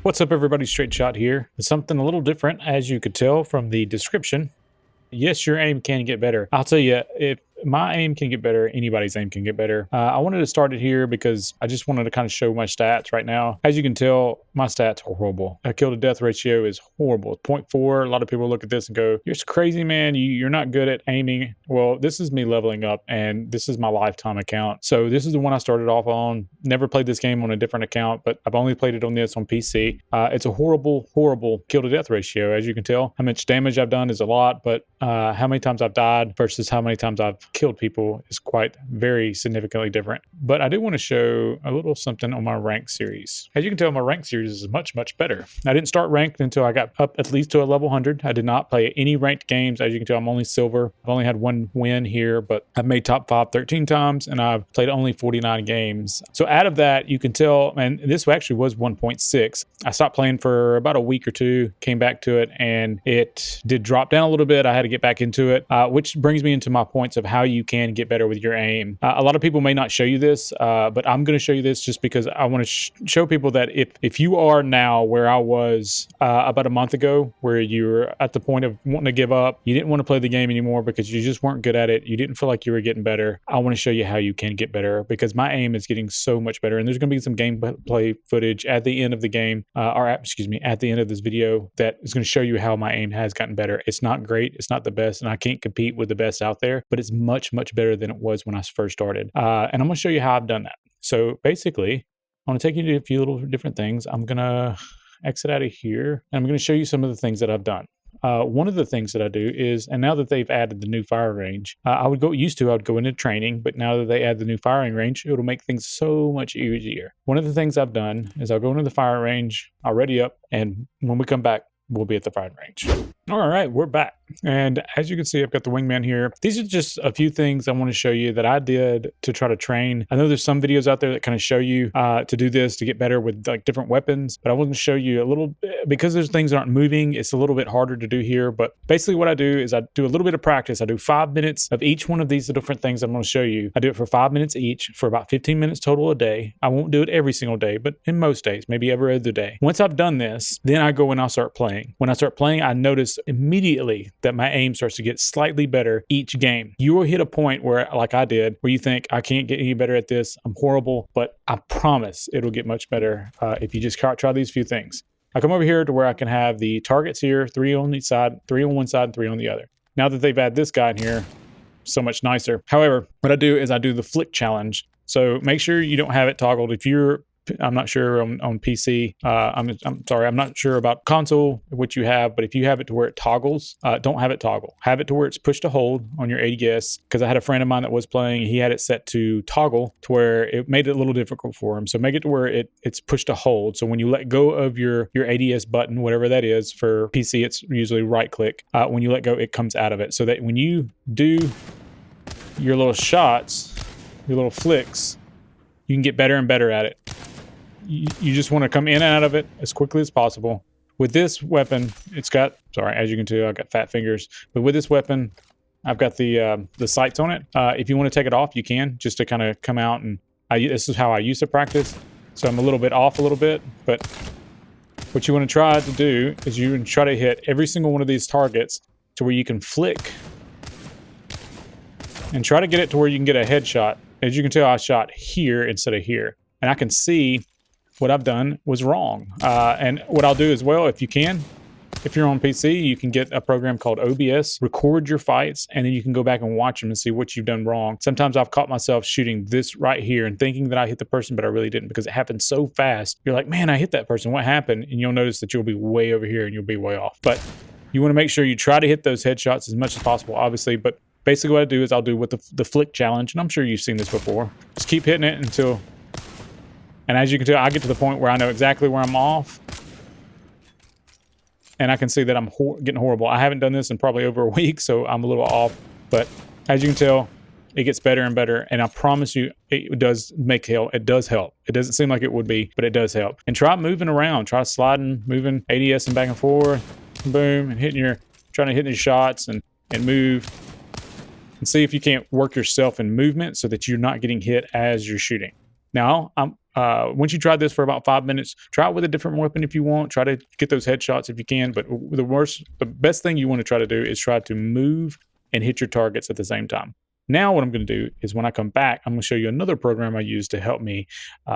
What's up, everybody? Straight Shot here. It's something a little different, as you could tell from the description. Yes, your aim can get better. I'll tell you, if my aim can get better, anybody's aim can get better. I wanted to start it here because I just wanted to kind of show my stats right now. As you can tell, my stats are horrible. A kill to death ratio is horrible. It's 0.4. A lot of people look at this and go, "You're crazy, man. You're not good at aiming." Well, this is me leveling up, and this is my lifetime account. So this is the one I started off on. Never played this game on a different account, but I've only played it on this on PC. It's a horrible kill to death ratio, as you can tell. How much damage I've done is a lot, but how many times I've died versus how many times I've killed people is quite very significantly different. But I do want to show a little something on my rank series. As you can tell, my rank series is much better. I didn't start ranked until I got up at least to a level 100. I did not play any ranked games. As you can tell, I'm only silver. I've only had one win here, but I've made top 5 13 times, and I've played only 49 games. So out of that, you can tell, and this actually was 1.6. I stopped playing for about a week or two, came back to it, and it did drop down a little bit. I had to get back into it, which brings me into my points of how you can get better with your aim. A lot of people may not show you this, but I'm going to show you this just because I want to show people that if you are now where I was about a month ago, where you're at the point of wanting to give up, you didn't want to play the game anymore because you just weren't good at it, you didn't feel like you were getting better, I want to show you how you can get better, because my aim is getting so much better. And there's going to be some gameplay footage at the end of the game, at the end of this video, that is going to show you how my aim has gotten better. It's not great, it's not the best, and I can't compete with the best out there, but it's much better than it was when I first started. And I'm going to show you how I've done that. So basically, I want to take you to a few little different things. I'm going to exit out of here, and I'm going to show you some of the things that I've done. One of the things that I do is, and now that they've added the new firing range, I would go into training, but now that they add the new firing range, it'll make things so much easier. One of the things I've done is I'll go into the firing range, I'll ready up, and when we come back, we'll be at the firing range. All right, we're back. And as you can see, I've got the wingman here. These are just a few things I want to show you that I did to try to train. I know there's some videos out there that kind of show you to do this to get better with like different weapons, but I want to show you a little bit, because there's things that aren't moving, it's a little bit harder to do here. But basically what I do is I do a little bit of practice. I do 5 minutes of each one of these different things I'm going to show you. I do it for 5 minutes each for about 15 minutes total a day. I won't do it every single day, but in most days, maybe every other day. Once I've done this, then I go and I'll start playing. When I start playing, I notice immediately that my aim starts to get slightly better each game. You will hit a point where, like I did, where you think, I can't get any better at this, I'm horrible, but I promise it'll get much better if you just try these few things. I come over here to where I can have the targets here, 3 on each side, 3 on one side, and 3 on the other. Now that they've added this guy in here, so much nicer. However, what I do is I do the flick challenge. So make sure you don't have it toggled. If you're I'm not sure on PC. I'm sorry, I'm not sure about console, what you have, but if you have it to where it toggles, don't have it toggle. Have it to where it's push to hold on your ADS, because I had a friend of mine that was playing, he had it set to toggle to where it made it a little difficult for him. So make it to where it's push to hold. So when you let go of your ADS button, whatever that is, for PC, it's usually right click. When you let go, it comes out of it. So that when you do your little shots, your little flicks, you can get better and better at it. You just want to come in and out of it as quickly as possible. With this weapon, it's got, sorry, as you can tell, I've got fat fingers. But with this weapon, I've got the sights on it. If you want to take it off, you can, just to kind of come out. And this is how I used to practice. So I'm a little bit off a little bit. But what you want to try to do is you try to hit every single one of these targets to where you can flick. And try to get it to where you can get a headshot. As you can tell, I shot here instead of here. And I can see what I've done was wrong. And what I'll do as well, if you can, if you're on PC, you can get a program called OBS, record your fights, and then you can go back and watch them and see what you've done wrong. Sometimes I've caught myself shooting this right here and thinking that I hit the person, but I really didn't, because it happened so fast. You're like, man, I hit that person. What happened? And you'll notice that you'll be way over here and you'll be way off. But you want to make sure you try to hit those headshots as much as possible, obviously. But basically what I do is I'll do with the flick challenge, and I'm sure you've seen this before. Just keep hitting it until... And as you can tell, I get to the point where I know exactly where I'm off. And I can see that I'm getting horrible. I haven't done this in probably over a week, so I'm a little off. But as you can tell, it gets better and better. And I promise you, it does make help. It does help. It doesn't seem like it would be, but it does help. And try moving around. Try sliding, moving ADS and back and forth. Boom. And trying to hit these shots and move. And see if you can't work yourself in movement so that you're not getting hit as you're shooting. Now, once you try this for about 5 minutes, try it with a different weapon if you want. Try to get those headshots if you can. But the best thing you want to try to do is try to move and hit your targets at the same time. Now what I'm going to do is when I come back, I'm going to show you another program I use to help me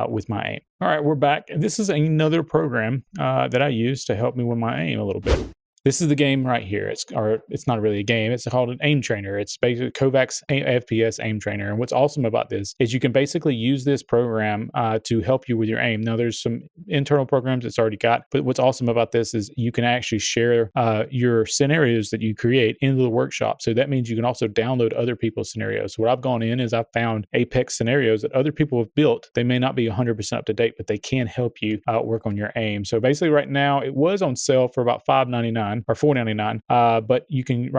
with my aim. All right, we're back. This is another program that I use to help me with my aim a little bit. This is the game right here. It's not really a game. It's called an aim trainer. It's basically Kovacs FPS aim trainer. And what's awesome about this is you can basically use this program to help you with your aim. Now, there's some internal programs it's already got, but what's awesome about this is you can actually share your scenarios that you create into the workshop. So that means you can also download other people's scenarios. So what I've gone in is I've found Apex scenarios that other people have built. They may not be 100% up to date, but they can help you work on your aim. So basically right now it was on sale for about $5.99 or $4.99, but you can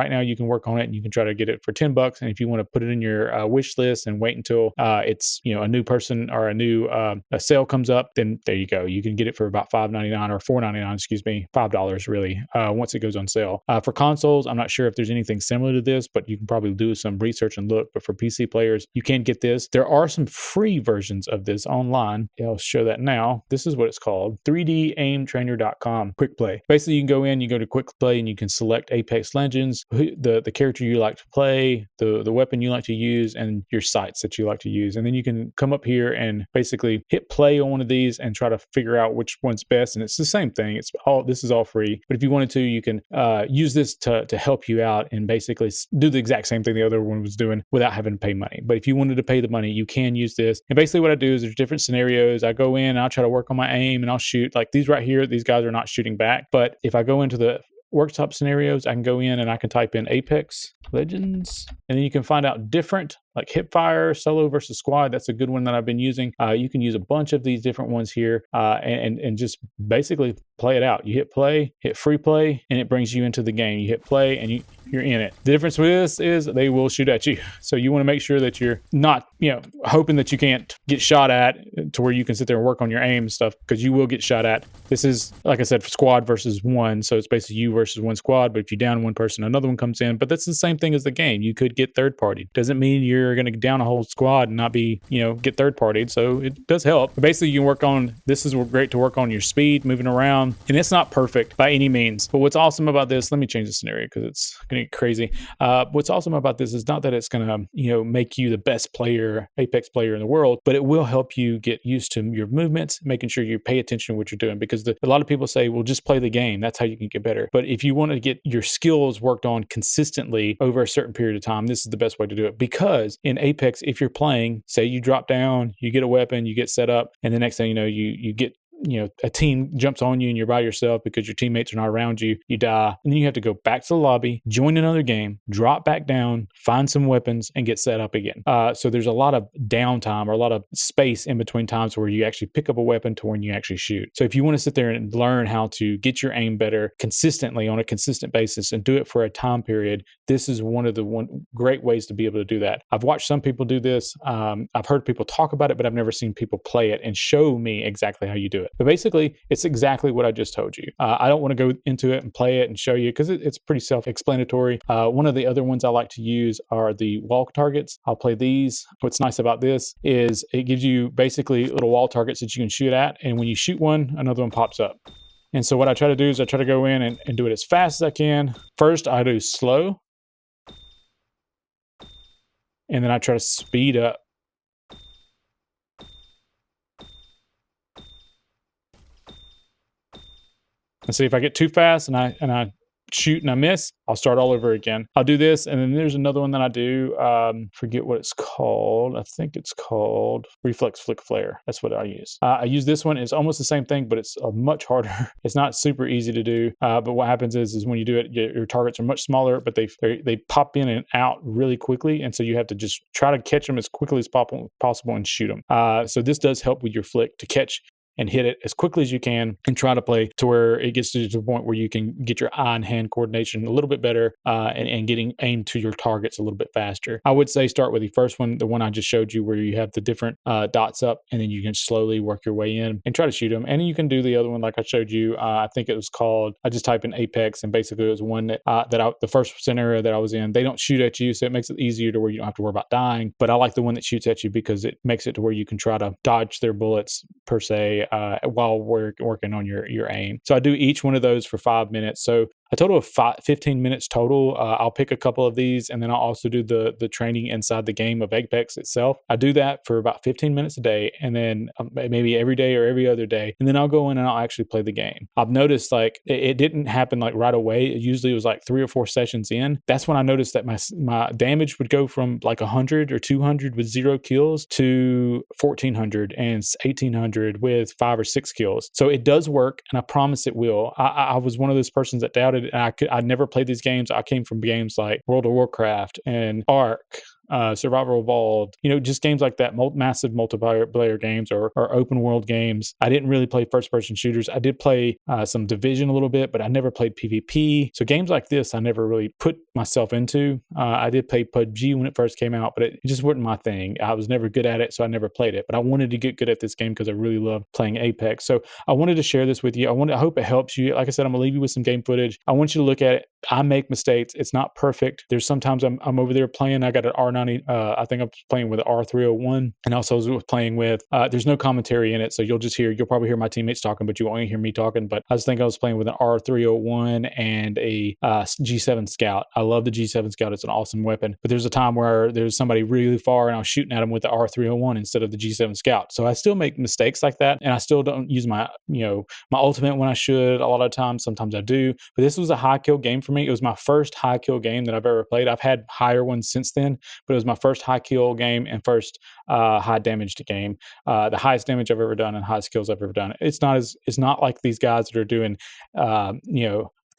work on it and you can try to get it for $10. And if you want to put it in your wish list and wait until it's a new person or a new a sale comes up, then there you go. You can get it for about $5.99 or $4.99, excuse me, $5 really once it goes on sale. For consoles, I'm not sure if there's anything similar to this, but you can probably do some research and look. But for PC players, you can get this. There are some free versions of this online. I'll show that now. This is what it's called: 3daimtrainer.com quick play. Basically, you can go in, you go to quick play, and you can select Apex Legends, the character you like to play, the weapon you like to use, and your sights that you like to use. And then you can come up here and basically hit play on one of these and try to figure out which one's best. And it's the same thing. This is all free. But if you wanted to, you can use this to help you out and basically do the exact same thing the other one was doing without having to pay money. But if you wanted to pay the money, you can use this. And basically what I do is there's different scenarios. I go in and I'll try to work on my aim and I'll shoot. Like these right here, these guys are not shooting back. But if I go into the worktop scenarios, I can go in and I can type in Apex Legends, and then you can find out different, like hip fire, solo versus squad. That's a good one that I've been using. You can use a bunch of these different ones here and just basically play it out. You hit play, hit free play, and it brings you into the game. You hit play and you're in it. The difference with this is they will shoot at you. So you want to make sure that you're not, hoping that you can't get shot at to where you can sit there and work on your aim and stuff, because you will get shot at. This is, like I said, squad versus one. So it's basically you versus one squad, but if you down one person, another one comes in. But that's the same thing as the game. You could get third party. Doesn't mean you're going to down a whole squad and not be, get third partied. So it does help. But basically you can work on, this is great to work on your speed, moving around. And it's not perfect by any means. But what's awesome about this, let me change the scenario because it's going to get crazy. What's awesome about this is not that it's going to, make you the best player, Apex player in the world, but it will help you get used to your movements, making sure you pay attention to what you're doing. Because a lot of people say, well, just play the game. That's how you can get better. But if you want to get your skills worked on consistently over a certain period of time, this is the best way to do it. Because in Apex, if you're playing, say you drop down, you get a weapon, you get set up, and the next thing you know, you get a team jumps on you and you're by yourself because your teammates are not around you, you die. And then you have to go back to the lobby, join another game, drop back down, find some weapons, and get set up again. So there's a lot of downtime or a lot of space in between times where you actually pick up a weapon to when you actually shoot. So if you want to sit there and learn how to get your aim better consistently on a consistent basis and do it for a time period, this is one of the great ways to be able to do that. I've watched some people do this. I've heard people talk about it, but I've never seen people play it and show me exactly how you do it. But basically, it's exactly what I just told you. I don't want to go into it and play it and show you because it's pretty self-explanatory. One of the other ones I like to use are the wall targets. I'll play these. What's nice about this is it gives you basically little wall targets that you can shoot at. And when you shoot one, another one pops up. And so what I try to do is I try to go in and do it as fast as I can. First, I do slow. And then I try to speed up. And see if I get too fast and I shoot and I miss, I'll start all over again. I'll do this, and then there's another one that I do. Forget what it's called. I think it's called Reflex Flick Flare. That's what I use. I use this one. It's almost the same thing, but it's much harder. It's not super easy to do. But what happens is when you do it, your targets are much smaller, but they pop in and out really quickly, and so you have to just try to catch them as quickly as possible and shoot them. So this does help with your flick to catch and hit it as quickly as you can, and try to play to where it gets to the point where you can get your eye and hand coordination a little bit better, and getting aimed to your targets a little bit faster. I would say start with the first one, the one I just showed you, where you have the different dots up, and then you can slowly work your way in and try to shoot them. And you can do the other one like I showed you. I think it was called, I just typed in Apex, and basically it was one that the first scenario that I was in, they don't shoot at you, so it makes it easier to where you don't have to worry about dying. But I like the one that shoots at you because it makes it to where you can try to dodge their bullets per se, while we're working on your aim. So I do each one of those for 5 minutes. So a total of 15 minutes total. I'll pick a couple of these, and then I'll also do the training inside the game of Apex itself. I do that for about 15 minutes a day, and then maybe every day or every other day, and then I'll go in and I'll actually play the game. I've noticed like it didn't happen like right away. It usually was like 3 or 4 sessions in. That's when I noticed that my damage would go from like 100 or 200 with 0 kills to 1400 and 1800 with 5 or 6 kills. So it does work, and I promise it will. I was one of those persons that doubted, and I never played these games. I came from games like World of Warcraft and Ark, Survival Evolved, just games like that, massive multiplayer games or open world games. I didn't really play first person shooters. I did play some Division a little bit, but I never played PvP. So games like this, I never really put myself into. I did play PUBG when it first came out, but it just wasn't my thing. I was never good at it, so I never played it. But I wanted to get good at this game because I really love playing Apex. So I wanted to share this with you. I hope it helps you. Like I said, I'm gonna leave you with some game footage. I want you to look at it. I make mistakes. It's not perfect. There's sometimes I'm over there playing. I got an R90. I think I'm playing with an R301, and also was playing with. There's no commentary in it, so you'll probably hear my teammates talking, but you won't hear me talking. But I was playing with an R301 and a G7 Scout. I love the G7 Scout. It's an awesome weapon. But there's a time where there's somebody really far, and I was shooting at them with the R301 instead of the G7 Scout. So I still make mistakes like that, and I still don't use my my ultimate when I should. A lot of times, sometimes I do. But this was a high kill game for me. It was my first high kill game that I've ever played. I've had higher ones since then, but it was my first high kill game and first high damaged game. The highest damage I've ever done and highest kills I've ever done. It's not like these guys that are doing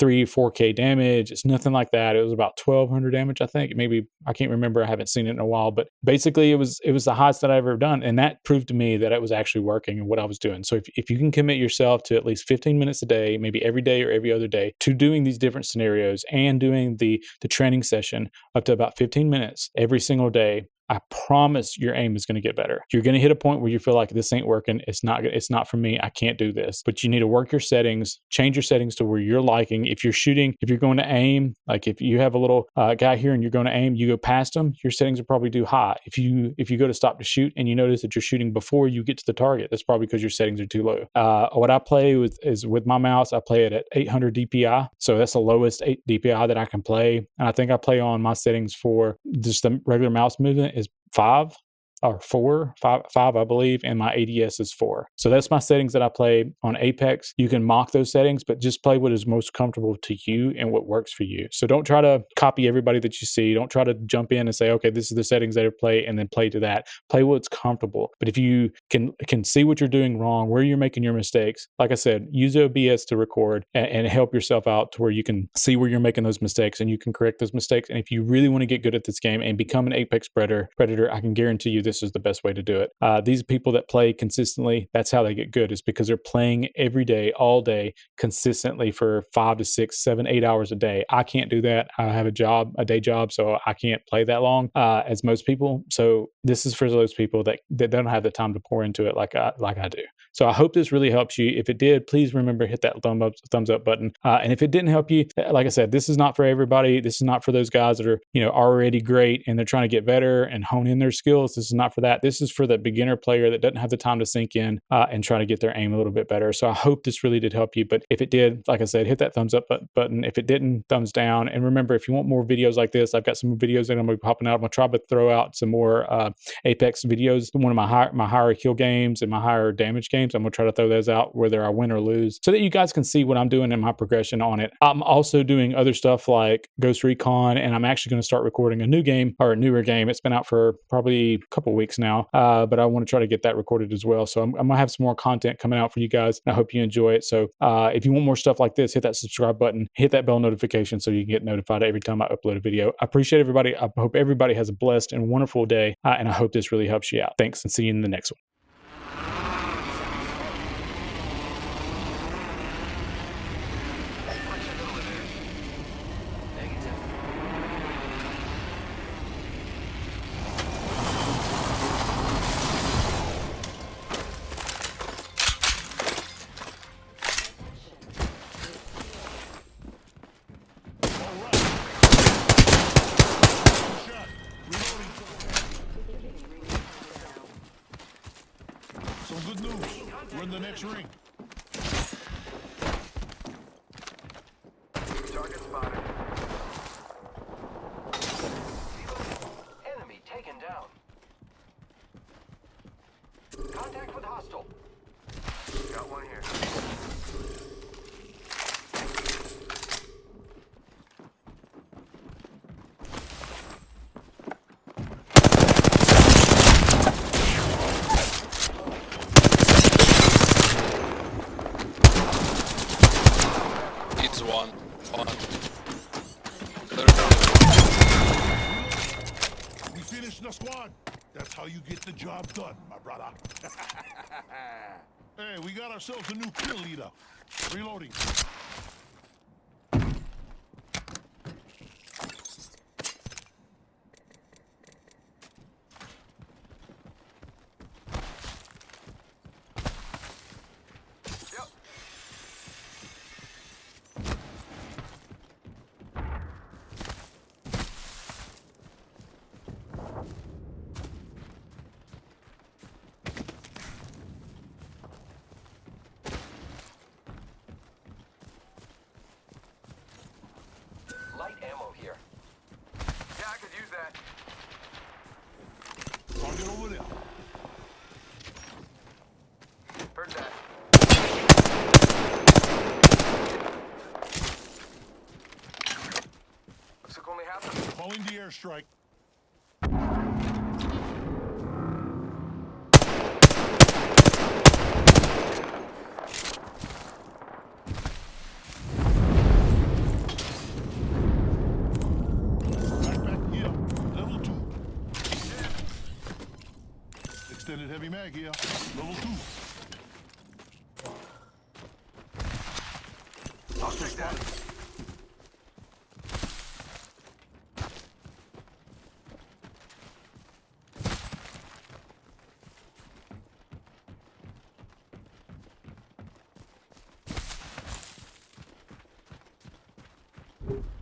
3-4K damage. It's nothing like that. It was about 1200 damage, I think. Maybe, I can't remember. I haven't seen it in a while, but basically it was the highest that I've ever done. And that proved to me that it was actually working and what I was doing. So if you can commit yourself to at least 15 minutes a day, maybe every day or every other day, to doing these different scenarios and doing the training session up to about 15 minutes every single day, I promise your aim is going to get better. You're going to hit a point where you feel like this ain't working. It's not for me. I can't do this. But you need to work your settings, change your settings to where you're liking. If you're going to aim, like if you have a little guy here and you're going to aim, you go past him, your settings are probably too high. If you go to stop to shoot and you notice that you're shooting before you get to the target, that's probably because your settings are too low. What I play with is with my mouse, I play it at 800 DPI. So that's the lowest 8 DPI that I can play. And I think I play on my settings for just the regular mouse movement is 5 or 4, 5, I believe, and my ADS is 4. So that's my settings that I play on Apex. You can mock those settings, but just play what is most comfortable to you and what works for you. So don't try to copy everybody that you see. Don't try to jump in and say, okay, this is the settings that I play, and then play to that. Play what's comfortable. But if you can see what you're doing wrong, where you're making your mistakes, like I said, use OBS to record and help yourself out to where you can see where you're making those mistakes and you can correct those mistakes. And if you really want to get good at this game and become an Apex predator, I can guarantee you this is the best way to do it. These people that play consistently, that's how they get good, is because they're playing every day, all day, consistently for 5 to 6, 7, 8 hours a day. I can't do that. I have a day job, so I can't play that long as most people. So this is for those people that don't have the time to pour into it like I do. So I hope this really helps you. If it did, please remember, hit that thumbs up button. And if it didn't help you, like I said, this is not for everybody. This is not for those guys that are already great and they're trying to get better and hone in their skills. This is not for that. This is for the beginner player that doesn't have the time to sink in and try to get their aim a little bit better. So I hope this really did help you. But if it did, like I said, hit that thumbs up button. If it didn't, thumbs down. And remember, if you want more videos like this, I've got some videos that I'm going to be popping out. I'm going to try to throw out some more Apex videos. One of my higher kill games and my higher damage games, I'm going to try to throw those out whether I win or lose so that you guys can see what I'm doing in my progression on it. I'm also doing other stuff like Ghost Recon, and I'm actually going to start recording a new game or a newer game. It's been out for probably a couple weeks now, but I want to try to get that recorded as well. So I'm going to have some more content coming out for you guys, and I hope you enjoy it. So if you want more stuff like this, hit that subscribe button, hit that bell notification so you can get notified every time I upload a video. I appreciate everybody. I hope everybody has a blessed and wonderful day, and I hope this really helps you out. Thanks, and see you in the next one. next ring. Target spotted. Enemy taken down. Contact with hostile. Got one here. It's one. We finished the squad. That's how you get the job done, my brother. Hey, we got ourselves a new kill leader. Reloading. Yep. Light ammo here. Yeah, I could use that. Target over there. Heard that. Looks like only half of them. Calling the airstrike. Backpack here. Level 2. Extended heavy mag here. Level 2. I'll take that.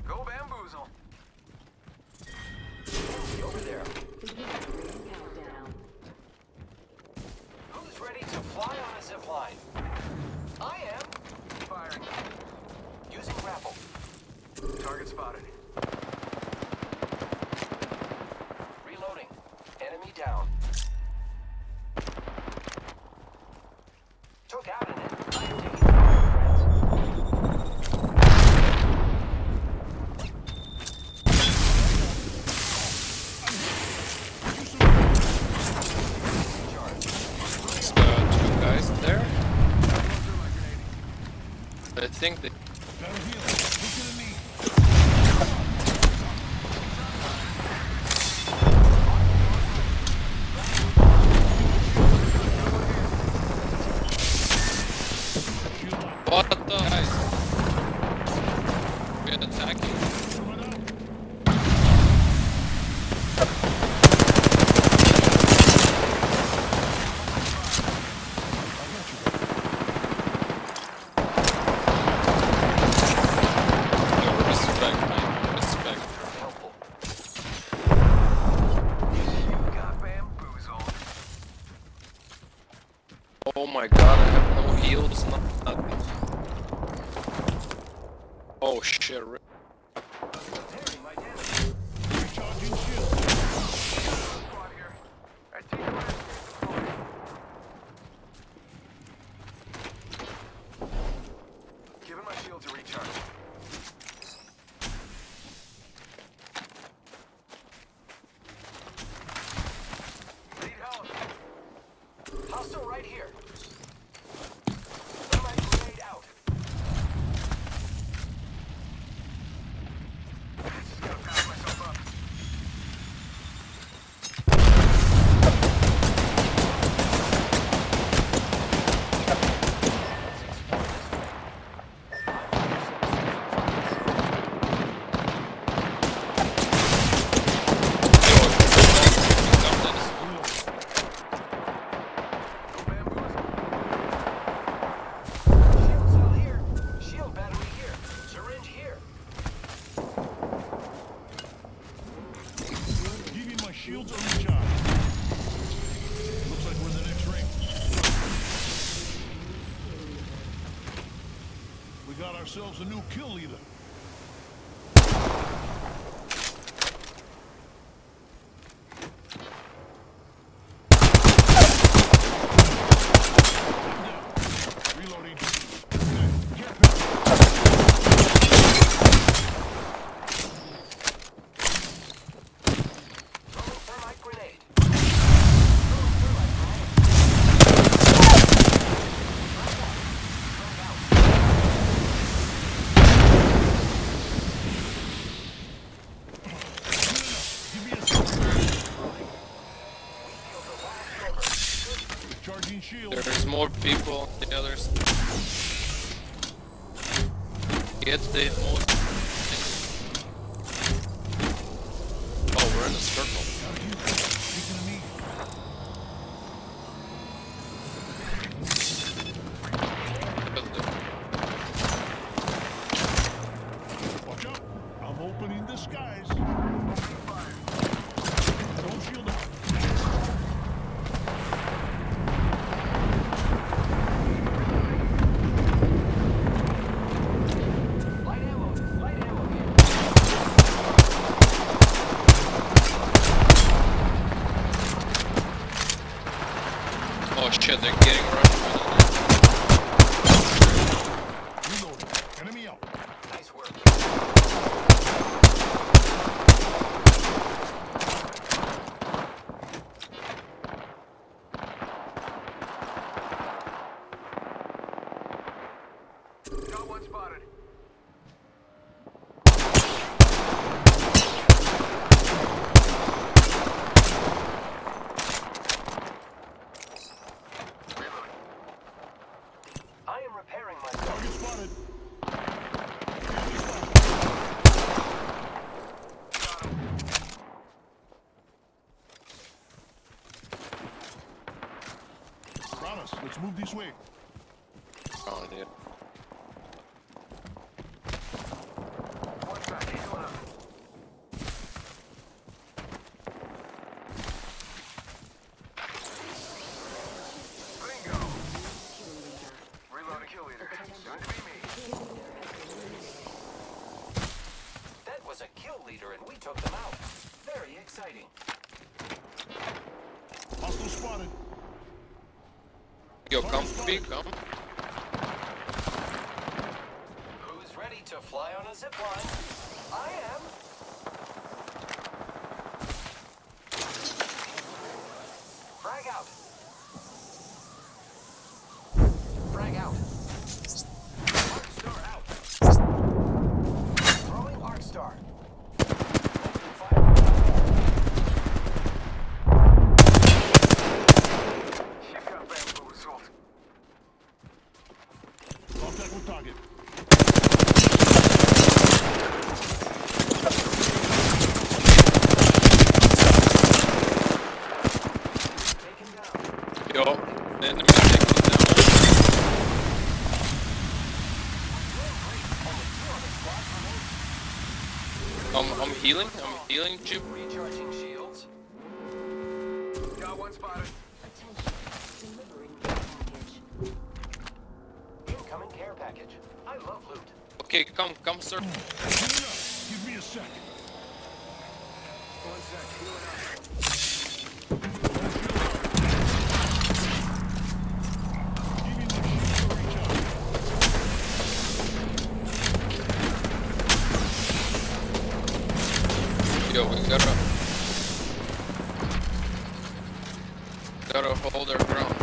Go bamboozle. Over there. Countdown. Who's ready to fly on a zip line? I am. Firing. Using grapple. Target spotted. Reloading. Enemy down. Took out an enemy. I am taking fire, friends. Charge. Two guys there. I think they. Gotta heal. Look at the knee. Shield up. What the guys? We're attacking. Coming up. I got you. No respect, man. Respect. Helpful. You got bamboozled. Oh my god, I have no heals, nothing. Oh shit. Repairing my damage. Recharging shield. Squad here. At team deployed. Giving my shields a recharge. Need help. Hostile right here. Thermite grenade out. We got ourselves a new kill leader. Reloading. Care package. Throwing thermite grenade. Throwing thermite grenade. Give me a second. We killed the last member. Charging shield. There's more people on the others. Get the more. Oh, we're in a circle. Speaking of me. Watch out. I'm opening the skies. Don't shield up. Light ammo here. Oh shit, they're getting rushed. Reloading. Enemy out. Nice work. Got one spotted. I am repairing myself. Target spotted. Promise. Let's move this way. Oh, dude. One back, healing up. Bingo. Reloading kill leader. Soon to be me. That was a kill leader and we took them out. Very exciting. Hostile spotted. Yo, come, B, come. Who's ready to fly on a zip line? I am. Frag out. Frag out. Arc star out. Throwing arc star. Fire. You've got bamboozled. Contact with target. Taken down. Yo, the enemy taking it down. I'm healing, Chip. Recharging shields. Got one spotted. Attention. Delivering care package. Incoming care package. I love loot. Okay, come, sir. Healing up. Give me a sec. One sec, healing up. Giving the shield a recharge. Yo, we gotta hold our ground.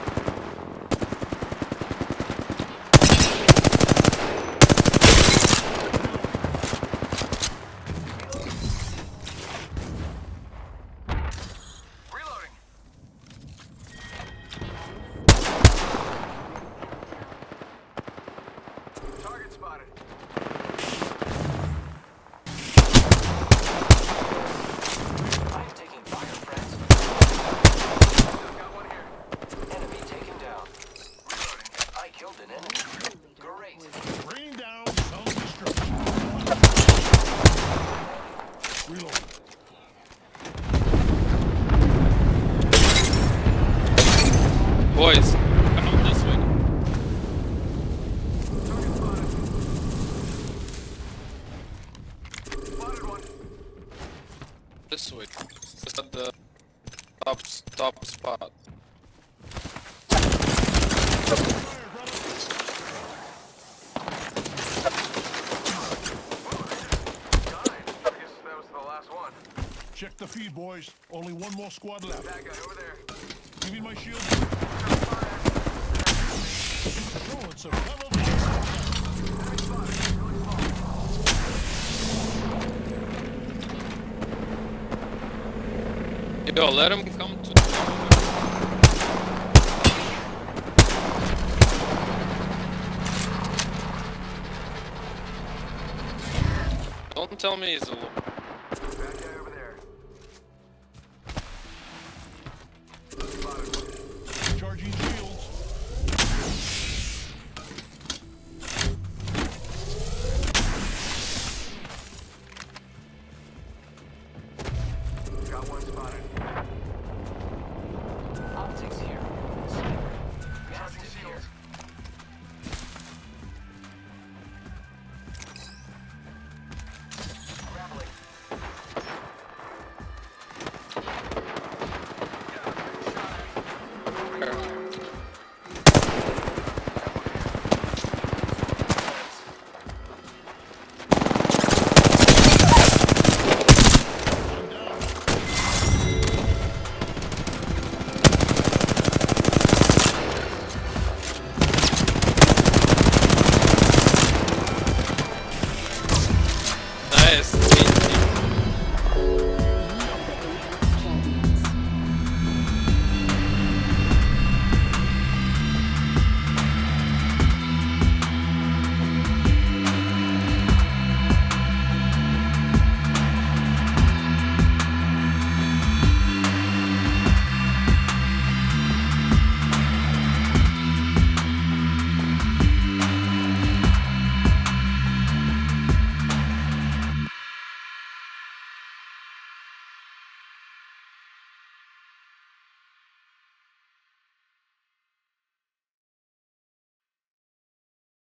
Reloading. Target spotted. I'm taking fire, friends. Got one here. Enemy this way. Just at the top spot. Check the feed, boys. Only one more squad left. That guy over there. Give me my shield. Throwing some level. Yo, let him come to. Don't tell me he's a. That guy over there. Spotted one. Charging shields. Got one spotted. Optics here. Massive shield. Grappling. Nice.